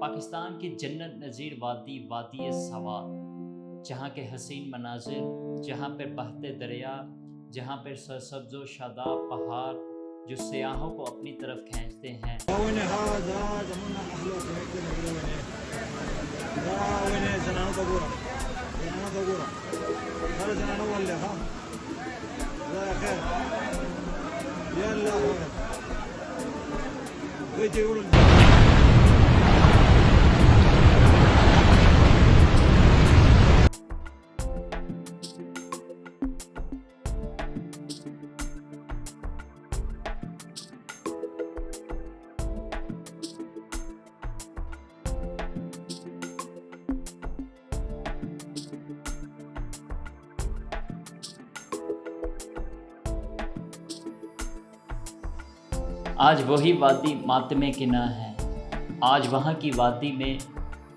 پاکستان کی جنت نظیر وادی وادی سوات، جہاں کے حسین مناظر، جہاں پر بہتے دریا، جہاں پر سرسبز و شاداب پہاڑ جو سیاحوں کو اپنی طرف کھینچتے ہیں۔ آج وہی وادی ماتم کناں ہے، آج وہاں کی وادی میں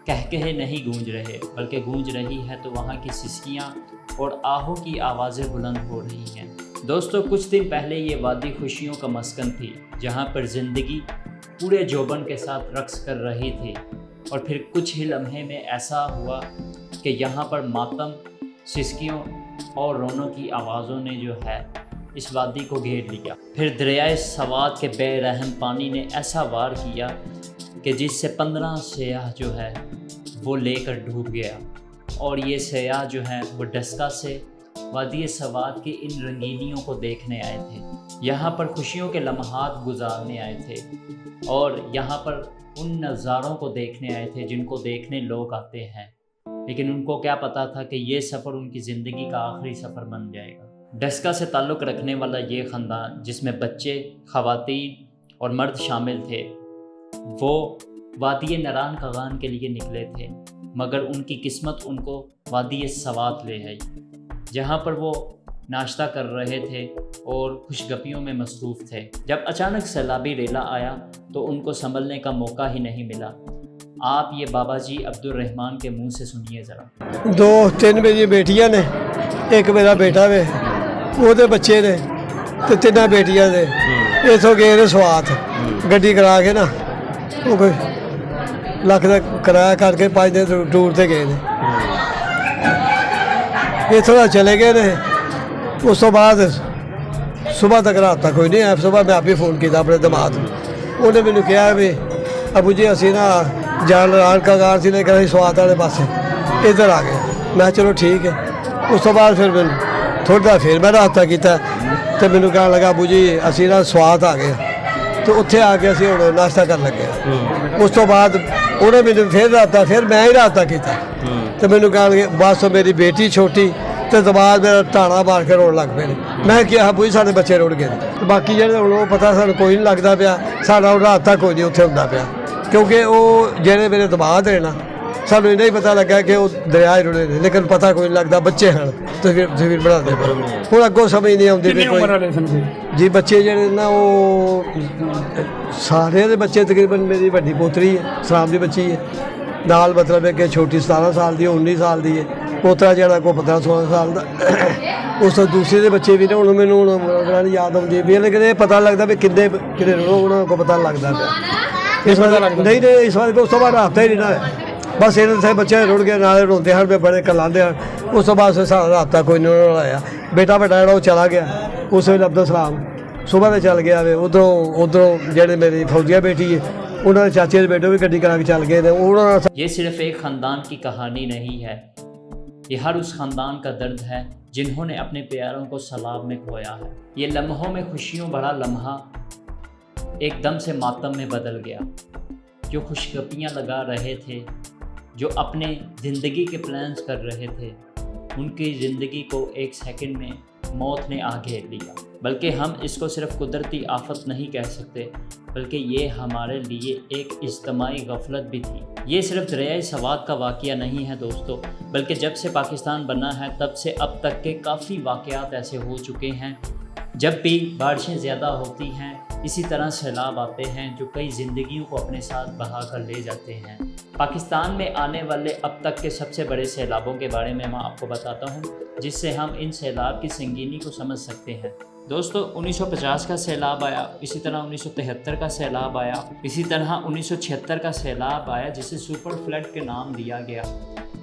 کہکہے نہیں گونج رہے بلکہ گونج رہی ہے تو وہاں کی سسکیاں اور آہوں کی آوازیں بلند ہو رہی ہیں۔ دوستو، کچھ دن پہلے یہ وادی خوشیوں کا مسکن تھی، جہاں پر زندگی پورے جوبن کے ساتھ رقص کر رہی تھی، اور پھر کچھ ہی لمحے میں ایسا ہوا کہ یہاں پر ماتم، سسکیوں اور رونوں کی آوازوں نے جو ہے اس وادی کو گھیر لیا۔ پھر دریائے سوات کے بے رحم پانی نے ایسا وار کیا کہ جس سے 15 سیاح جو ہے وہ لے کر ڈوب گیا، اور یہ سیاح جو ہیں وہ ڈسکا سے وادی سوات کی ان رنگینیوں کو دیکھنے آئے تھے، یہاں پر خوشیوں کے لمحات گزارنے آئے تھے، اور یہاں پر ان نظاروں کو دیکھنے آئے تھے جن کو دیکھنے لوگ آتے ہیں، لیکن ان کو کیا پتا تھا کہ یہ سفر ان کی زندگی کا آخری سفر بن جائے گا۔ ڈسکا سے تعلق رکھنے والا یہ خاندان، جس میں بچے، خواتین اور مرد شامل تھے، وہ وادی نران کغان کے لیے نکلے تھے، مگر ان کی قسمت ان کو وادی سوات لے آئی، جہاں پر وہ ناشتہ کر رہے تھے اور خوش گپیوں میں مصروف تھے۔ جب اچانک سیلابی ریلا آیا تو ان کو سنبھلنے کا موقع ہی نہیں ملا۔ آپ یہ بابا جی عبد الرحمان کے منہ سے سنیے ذرا۔ 2-3 میری بیٹیاں نے، ایک میرا بیٹا وے، وہ بچے نے، تو 3 بیٹیاں نے۔ اتوں گئے نے سوات گڈی کرا کے نا، وہ کوئی لکھ کا کرایہ کر کے 5 دن ٹور سے گئے نے۔ اتوں چلے گئے نے، اس تو بعد صبح تک رات تک کوئی نہیں آیا۔ صبح میں آپ ہی فون کیا اپنے دماد، انہیں مجھے کہا بھی ابو جی اسی نا جان ران کا گار سی لے کر سوات والے پاسے ادھر آ گئے۔ میں چلو ٹھیک ہے۔ اس تو بعد پھر میں تھوڑا پھر میں رابطہ کیا تو مینوں کہنے لگا ابو جی اسی نا سوات آ گئے، تو اتنے آ کے اسی ہوں ناشتہ کر لگے۔ اس تو بعد انہیں مجھے پھر رابطہ، پھر میں ہی رابطہ کیا تو مینوں کہنے لگے بس میری بیٹی چھوٹی تو بعد میرا ٹانا مار کے روڑ لگ پے۔ میں کیا ابو جی سارے بچے روڑ گئے، باقی جہاں ہوں پتا سانو کوئی نہیں لگتا پیا، سارا رابطہ کوئی نہیں اتنے ہوتا پیا، کیونکہ وہ جہے میرے دماد ہیں نا، سانو یہ پتا لگا کہ وہ دریا رڑے نے، لیکن پتا کوئی نہیں لگتا بچے ہیں تصویر بنا دے پر ہوں اگوں سمجھ نہیں آتی۔ جی بچے جہے نا وہ سارے دے بچے تقریباً میری وڈی پوتری ہے سلام دی بچی ہے، نال مطلب ہے کہ چھوٹی 17 سال دی ہے، 19 سال دی ہے، پوترا جہاں کو 15-16 سال کا۔ اس تو دوسرے دے بچے بھی نے، ہوں مینوں یاد آتی بھی، لیکن یہ پتا لگتا بھی کنے انہوں کو پتا لگتا پیا اس وقت نہیں نہیں اس وقت اس تو بعد رابطہ ہی نہیں نا، بس یہ بچے رڑ گئے نالے روندے ہیں بڑے کلاندے ہیں۔ اس تو بعد سارا رابطہ کوئی نہیں آیا۔ بیٹا بیٹا جا وہ چلا گیا اس ویلے عبدالسلام، صبح سے چل گیا ادھروں جہے میری فوجیہ بیٹی ہے انہوں نے چاچے کے بیٹے بھی گڈی کرا کے چل گئے۔ یہ صرف ایک خاندان کی کہانی نہیں ہے، یہ ہر اس خاندان کا درد ہے جنہوں نے اپنے پیاروں کو سیلاب میں کھویا ہے۔ یہ لمحوں میں خوشیوں بھرا لمحہ ایک دم سے ماتم میں بدل گیا۔ جو خوشگپیاں لگا رہے تھے، جو اپنے زندگی کے پلانز کر رہے تھے، ان کی زندگی کو ایک سیکنڈ میں موت نے آ گھیر لیا۔ بلکہ ہم اس کو صرف قدرتی آفت نہیں کہہ سکتے، بلکہ یہ ہمارے لیے ایک اجتماعی غفلت بھی تھی۔ یہ صرف دریائے سوات کا واقعہ نہیں ہے دوستو، بلکہ جب سے پاکستان بنا ہے تب سے اب تک کے کافی واقعات ایسے ہو چکے ہیں۔ جب بھی بارشیں زیادہ ہوتی ہیں اسی طرح سیلاب آتے ہیں جو کئی زندگیوں کو اپنے ساتھ بہا کر لے جاتے ہیں۔ پاکستان میں آنے والے اب تک کے سب سے بڑے سیلابوں کے بارے میں آپ کو بتاتا ہوں، جس سے ہم ان سیلاب کی سنگینی کو سمجھ سکتے ہیں۔ دوستو 1950 کا سیلاب آیا، اسی طرح 1973 کا سیلاب آیا، اسی طرح 1976 کا سیلاب آیا جسے سپر فلڈ کے نام دیا گیا۔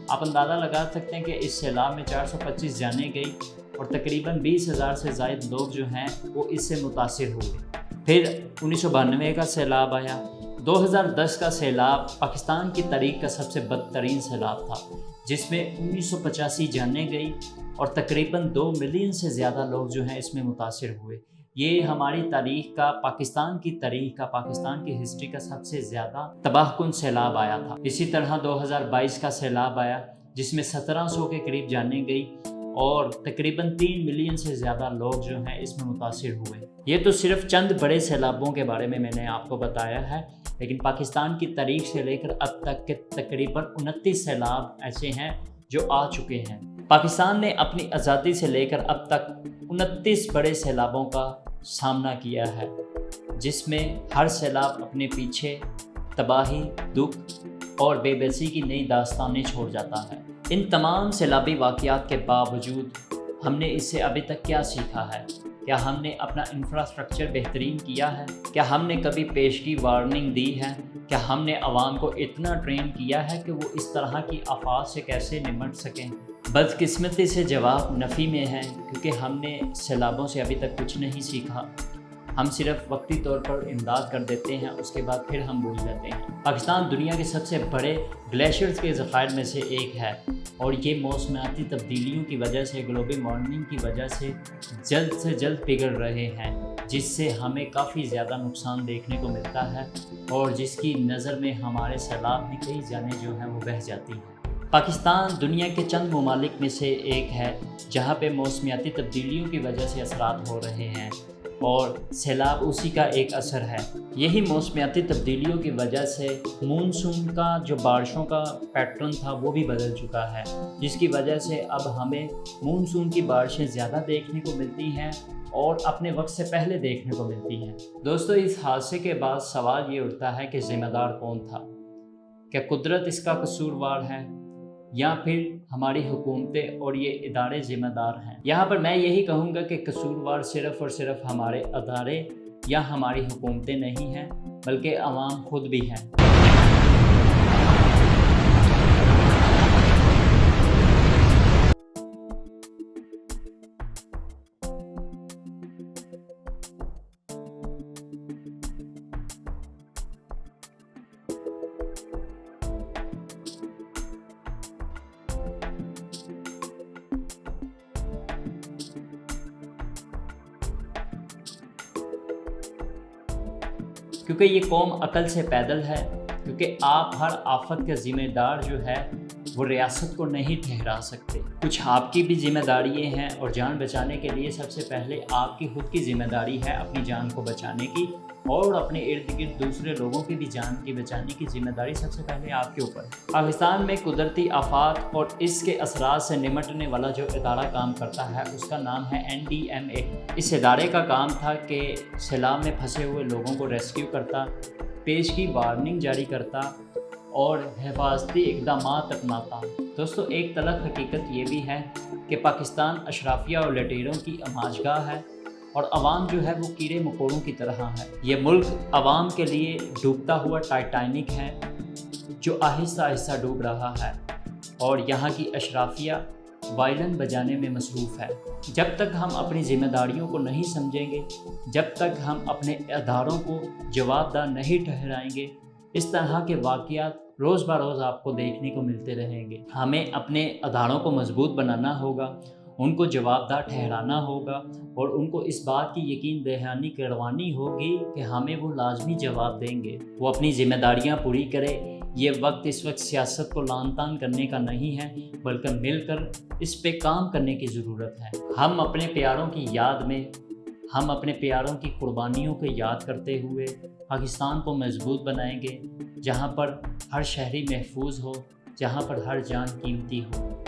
آپ اندازہ لگا سکتے ہیں کہ اس سیلاب میں 425 جانیں گئی اور تقریباً 20,000 سے زائد لوگ جو ہیں وہ اس سے متاثر ہوئے۔ پھر 1992 کا سیلاب آیا۔ 2010 کا سیلاب پاکستان کی تاریخ کا سب سے بدترین سیلاب تھا، جس میں 1985 جانیں گئی اور تقریباً 2 ملین سے زیادہ لوگ جو ہیں اس میں متاثر ہوئے۔ یہ ہماری تاریخ کا، پاکستان کی تاریخ کا، پاکستان کی ہسٹری کا سب سے زیادہ تباہ کن سیلاب آیا تھا۔ اسی طرح 2022 کا سیلاب آیا جس میں 1700 کے قریب جانیں گئی اور تقریباً 3 ملین سے زیادہ لوگ جو ہیں اس میں متاثر ہوئے۔ یہ تو صرف چند بڑے سیلابوں کے بارے میں نے آپ کو بتایا ہے، لیکن پاکستان کی تاریخ سے لے کر اب تک کے تقریباً 29 سیلاب ایسے ہیں جو آ چکے ہیں۔ پاکستان نے اپنی آزادی سے لے کر اب تک 29 بڑے سیلابوں کا سامنا کیا ہے، جس میں ہر سیلاب اپنے پیچھے تباہی، دکھ اور بے بسی کی نئی داستانیں چھوڑ جاتا ہے۔ ان تمام سیلابی واقعات کے باوجود ہم نے اس سے ابھی تک کیا سیکھا ہے؟ کیا ہم نے اپنا انفراسٹرکچر بہترین کیا ہے؟ کیا ہم نے کبھی پیشگی وارننگ دی ہے؟ کیا ہم نے عوام کو اتنا ٹرین کیا ہے کہ وہ اس طرح کی آفات سے کیسے نمٹ سکیں؟ بدقسمتی سے جواب نفی میں ہے، کیونکہ ہم نے سیلابوں سے ابھی تک کچھ نہیں سیکھا۔ ہم صرف وقتی طور پر امداد کر دیتے ہیں، اس کے بعد پھر ہم بھول جاتے ہیں۔ پاکستان دنیا کے سب سے بڑے گلیشیئرز کے ذخائر میں سے ایک ہے، اور یہ موسمیاتی تبدیلیوں کی وجہ سے، گلوبل وارمنگ کی وجہ سے جلد پگھل رہے ہیں، جس سے ہمیں کافی زیادہ نقصان دیکھنے کو ملتا ہے، اور جس کی نظر میں ہمارے سیلاب میں کئی جانیں جو ہیں وہ بہہ جاتی ہیں۔ پاکستان دنیا کے چند ممالک میں سے ایک ہے جہاں پہ موسمیاتی تبدیلیوں کی وجہ سے اثرات ہو رہے ہیں، اور سیلاب اسی کا ایک اثر ہے۔ یہی موسمیاتی تبدیلیوں کی وجہ سے مونسون کا جو بارشوں کا پیٹرن تھا وہ بھی بدل چکا ہے، جس کی وجہ سے اب ہمیں مونسون کی بارشیں زیادہ دیکھنے کو ملتی ہیں اور اپنے وقت سے پہلے دیکھنے کو ملتی ہیں۔ دوستو اس حادثے کے بعد سوال یہ اٹھتا ہے کہ ذمہ دار کون تھا؟ کیا قدرت اس کا قصوروار ہے، یا پھر ہماری حکومتیں اور یہ ادارے ذمہ دار ہیں؟ یہاں پر میں یہی کہوں گا کہ قصوروار صرف اور صرف ہمارے ادارے یا ہماری حکومتیں نہیں ہیں، بلکہ عوام خود بھی ہیں۔ کیونکہ یہ قوم عقل سے پیدل ہے، کیونکہ آپ ہر آفت کا ذمہ دار جو ہے وہ ریاست کو نہیں ٹھہرا سکتے۔ کچھ آپ کی بھی ذمہ داریاں ہیں، اور جان بچانے کے لیے سب سے پہلے آپ کی خود کی ذمہ داری ہے اپنی جان کو بچانے کی، اور اپنے ارد گرد دوسرے لوگوں کی بھی جان کی بچانے کی ذمہ داری سب سے پہلے آپ کے اوپر ہے۔ پاکستان میں قدرتی آفات اور اس کے اثرات سے نمٹنے والا جو ادارہ کام کرتا ہے اس کا نام ہے NDMA۔ اس ادارے کا کام تھا کہ سیلاب میں پھنسے ہوئے لوگوں کو ریسکیو کرتا، پیشگی وارننگ جاری کرتا اور حفاظتی اقدامات اپناتا۔ دوستو ایک تلخ حقیقت یہ بھی ہے کہ پاکستان اشرافیہ اور لٹیروں کی آماجگاہ ہے، اور عوام جو ہے وہ کیڑے مکوڑوں کی طرح ہے۔ یہ ملک عوام کے لیے ڈوبتا ہوا ٹائٹینک ہے جو آہستہ آہستہ ڈوب رہا ہے، اور یہاں کی اشرافیہ وائلن بجانے میں مصروف ہے۔ جب تک ہم اپنی ذمہ داریوں کو نہیں سمجھیں گے، جب تک ہم اپنے اداروں کو جواب دہ نہیں ٹھہرائیں گے، اس طرح کے واقعات روز بہ روز آپ کو دیکھنے کو ملتے رہیں گے۔ ہمیں اپنے اداروں کو مضبوط بنانا ہوگا، ان کو جواب دہ ٹھہرانا ہوگا، اور ان کو اس بات کی یقین دہانی کروانی ہوگی کہ ہمیں وہ لازمی جواب دیں گے، وہ اپنی ذمہ داریاں پوری کرے۔ یہ وقت اس وقت سیاست کو لان تان کرنے کا نہیں ہے، بلکہ مل کر اس پہ کام کرنے کی ضرورت ہے۔ ہم اپنے پیاروں کی یاد میں، ہم اپنے پیاروں کی قربانیوں کو یاد کرتے ہوئے پاکستان کو مضبوط بنائیں گے، جہاں پر ہر شہری محفوظ ہو، جہاں پر ہر جان قیمتی ہو۔